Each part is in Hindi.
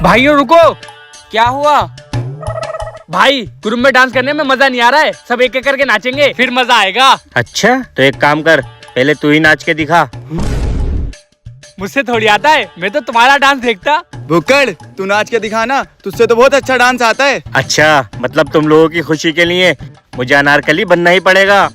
भाइयों रुको। क्या हुआ? भाई ग्रुप में डांस करने में मजा नहीं आ रहा है, सब एक एक करके नाचेंगे फिर मजा आएगा। अच्छा तो एक काम कर, पहले तू ही नाच के दिखा। मुझसे थोड़ी आता है, मैं तो तुम्हारा डांस देखता। भुक्कड़ तू नाच के दिखाना, तुझसे तो बहुत अच्छा डांस आता है। अच्छा मतलब तुम लोगों की खुशी के लिए मुझे अनारकली बनना ही पड़ेगा।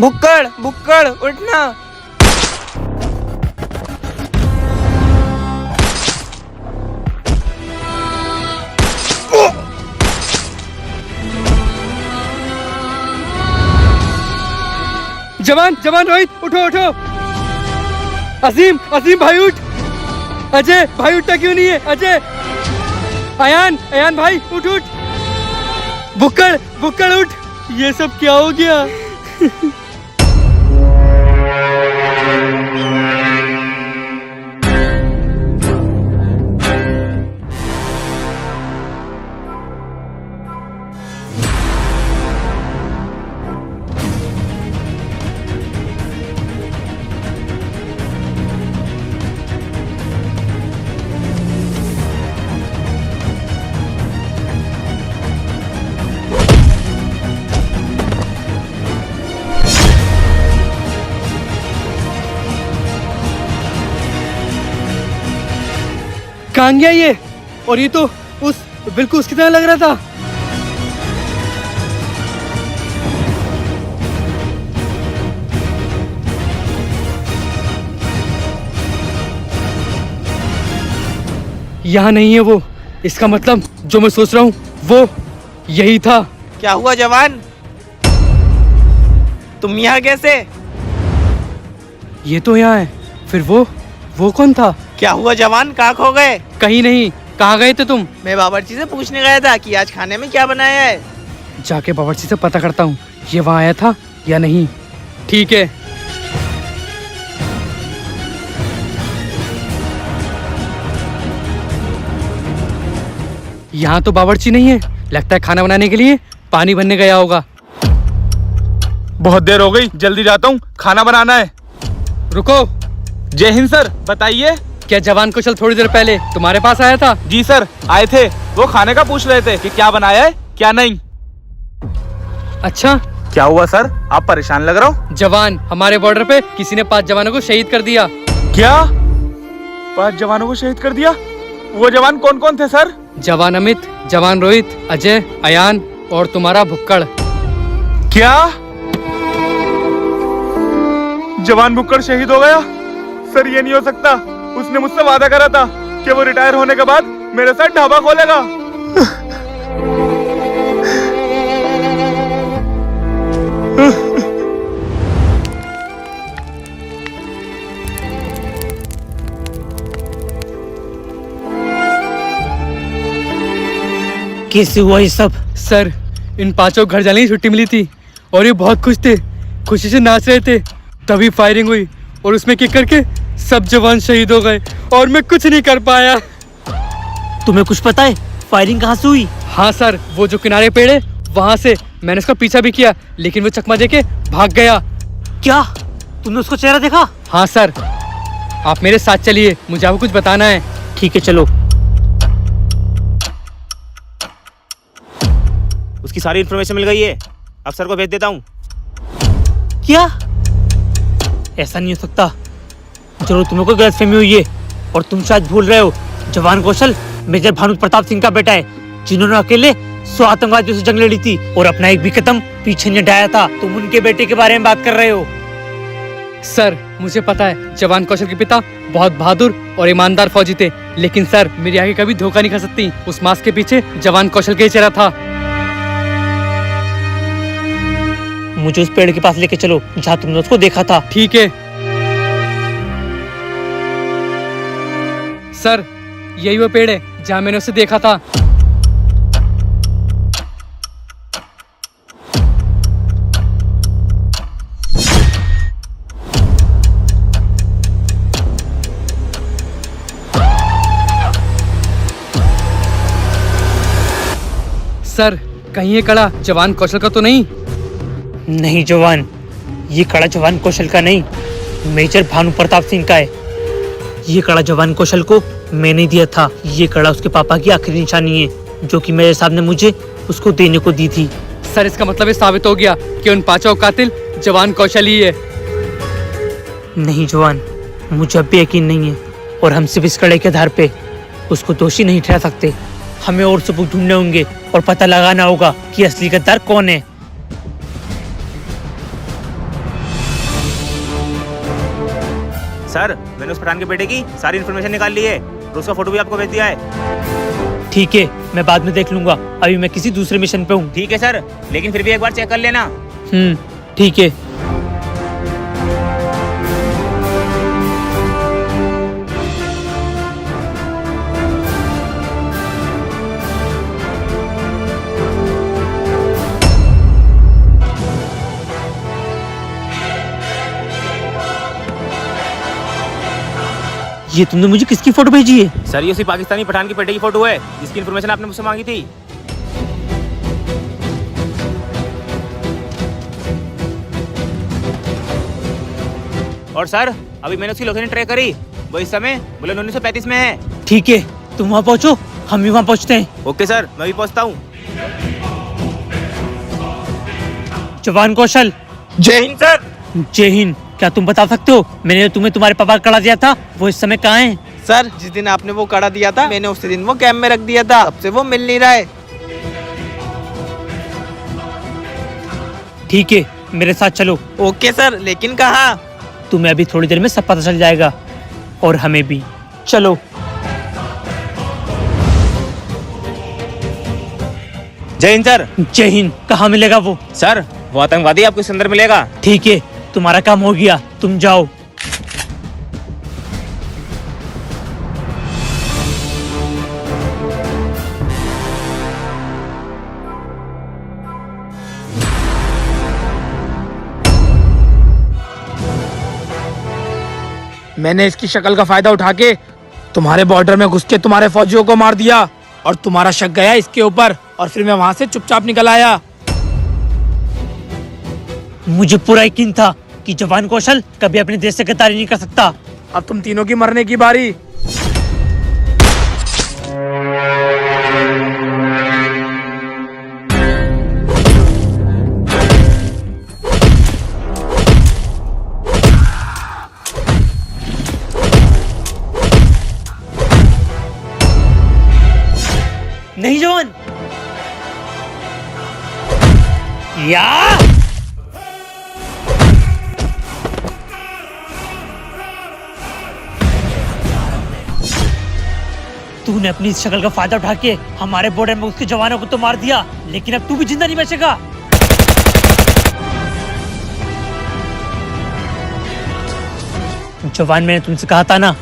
भुक्कड़ भुक्कड़ उठना। जवान जवान रोहित उठो उठो। अजीम अजीम भाई उठ। अजय भाई उठता क्यों नहीं है? अजय अयान अयान भाई उठ उठ। भुक्कड़ भुक्कड़ उठ। ये सब क्या हो गया? कहाँ गया ये? और ये तो बिल्कुल उसकी तरह लग रहा था। यहाँ नहीं है वो, इसका मतलब जो मैं सोच रहा हूँ वो यही था। क्या हुआ जवान, तुम यहाँ कैसे? ये तो यहाँ है, फिर वो कौन था? क्या हुआ जवान, कहाँ खो गए? कहीं नहीं, कहाँ गए थे तुम? मैं बावर्ची से पूछने गया था कि आज खाने में क्या बनाया है। जाके बावर्ची से पता करता हूँ ये वहाँ आया था या नहीं। ठीक है। यहाँ तो बावर्ची नहीं है, लगता है खाना बनाने के लिए पानी भरने गया होगा। बहुत देर हो गई, जल्दी जाता हूँ, खाना बनाना है। रुको। जय हिंद सर, बताइए। क्या जवान कुशल थोड़ी देर पहले तुम्हारे पास आया था? जी सर आए थे, वो खाने का पूछ रहे थे कि क्या बनाया है क्या नहीं। अच्छा क्या हुआ सर, आप परेशान लग रहे हो? जवान, हमारे बॉर्डर पे किसी ने 5 जवानों को शहीद कर दिया। क्या 5 जवानों को शहीद कर दिया? वो जवान कौन कौन थे सर? जवान अमित, जवान रोहित, अजय, अयान और तुम्हारा भुक्कड़। क्या जवान भुक्कड़ शहीद हो गया? सर ये नहीं हो सकता, उसने मुझसे वादा करा था कि वो रिटायर होने के बाद मेरे साथ ढाबा खोलेगा। कैसे हुआ ये सब? सर इन 5 घर जाने की छुट्टी मिली थी और ये बहुत खुश थे, खुशी से नाच रहे थे, तभी फायरिंग हुई और उसमें किक करके सब जवान शहीद हो गए और मैं कुछ नहीं कर पाया। तुम्हें कुछ पता है फायरिंग कहाँ से हुई? हाँ सर, वो जो किनारे पेड़ है वहाँ से। मैंने उसका पीछा भी किया लेकिन वो चकमा देके भाग गया। क्या तुमने उसका चेहरा देखा? हाँ सर, आप मेरे साथ चलिए, मुझे आपको कुछ बताना है। ठीक है चलो। उसकी सारी इन्फॉर्मेशन मिल गई है, अफसर को भेज देता हूँ। क्या? ऐसा नहीं हो सकता, जरूर तुम्हें कोई गलतफहमी हुई है और तुम शायद भूल रहे हो। जवान कौशल मेजर भानु प्रताप सिंह का बेटा है, जिन्होंने अकेले 100 आतंकवादियों से जंग लड़ी थी और अपना एक भी कदम पीछे नहीं हटाया था। तुम उनके बेटे के बारे में बात कर रहे हो। सर मुझे पता है जवान कौशल के पिता बहुत बहादुर और ईमानदार फौजी थे, लेकिन सर मेरी आगे कभी धोखा नहीं खा सकती। उस मास्क के पीछे जवान कौशल का ही चेहरा था। मुझे उस पेड़ के पास लेके चलो जहाँ तुमने उसको देखा था। ठीक है सर, यही वो पेड़ है जहाँ मैंने उसे देखा था। सर कहीं ये कड़ा जवान कौशल का तो नहीं? नहीं जवान, ये कड़ा जवान कौशल का नहीं, मेजर भानु प्रताप सिंह का है। ये कड़ा जवान कौशल को मैंने दिया था। ये कड़ा उसके पापा की आखिरी निशानी है जो कि मेरे साहब ने मुझे उसको देने को दी थी। सर इसका मतलब ये साबित हो गया कि उन पांचों कातिल जवान कौशल ही है। नहीं जवान, मुझे अब भी यकीन नहीं है और हम सिर्फ इस कड़े के आधार पे उसको दोषी नहीं ठहरा सकते। हमें और सबूत ढूंढने होंगे और पता लगाना होगा कि असली गद्दार कौन है। सर मैंने उस पठान के बेटे की सारी इन्फॉर्मेशन निकाल ली है और उसका फोटो भी आपको भेज दिया है। ठीक है, मैं बाद में देख लूंगा, अभी मैं किसी दूसरे मिशन पे हूँ। ठीक है सर, लेकिन फिर भी एक बार चेक कर लेना। ठीक है। ये तुमने मुझे किसकी फोटो भेजी है? सर ये उसी पाकिस्तानी पठान के बेटे की फोटो है जिसकी इन्फॉर्मेशन आपने मुझसे मांगी थी। और सर अभी मैंने उसकी लोकेशन ट्रैक करी, वो इस समय बुलंद 1935 में है। ठीक है, तुम वहाँ पहुँचो, हम भी वहाँ पहुँचते हैं। ओके सर, मैं भी पहुंचता हूँ। जवान कौशल। जय हिंद सर। जय हिंद। क्या तुम बता सकते हो मैंने तुम्हें तुम्हारे पापा का कड़ा दिया था वो इस समय कहाँ है? सर जिस दिन आपने वो कड़ा दिया था मैंने उसी दिन वो कैम्प में रख दिया था, अब से वो मिल नहीं रहा है। ठीक है, मेरे साथ चलो। ओके सर, लेकिन कहाँ? तुम्हें अभी थोड़ी देर में सब पता चल जाएगा और हमें भी। चलो। जय हिंद सर। जय हिंद। कहाँ मिलेगा वो? सर वो आतंकवादी आपको इस अंदर मिलेगा। ठीक है, तुम्हारा काम हो गया, तुम जाओ। मैंने इसकी शक्ल का फायदा उठा के तुम्हारे बॉर्डर में घुस के तुम्हारे फौजियों को मार दिया और तुम्हारा शक गया इसके ऊपर और फिर मैं वहां से चुपचाप निकल आया। मुझे पूरा यकीन था कि जवान कौशल कभी अपने देश से गद्दारी नहीं कर सकता। अब तुम तीनों की मरने की बारी। नहीं जवान। या तूने अपनी इस शक्ल का फायदा उठा के हमारे बॉर्डर में उसके जवानों को तो मार दिया, लेकिन अब तू भी जिंदा नहीं बचेगा। जवान, मैंने तुमसे कहा था ना,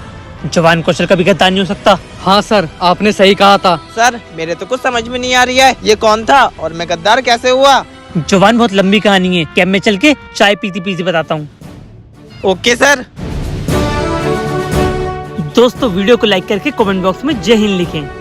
जवान कौशल का भी गद्दार नहीं हो सकता। हाँ सर, आपने सही कहा था। सर मेरे तो कुछ समझ में नहीं आ रही है, ये कौन था और मैं गद्दार कैसे हुआ? जवान, बहुत लंबी कहानी है, कैंप में चल के चाय पीती पीती बताता हूँ। Okay sir. दोस्तों वीडियो को लाइक करके कमेंट बॉक्स में जय हिंद लिखें।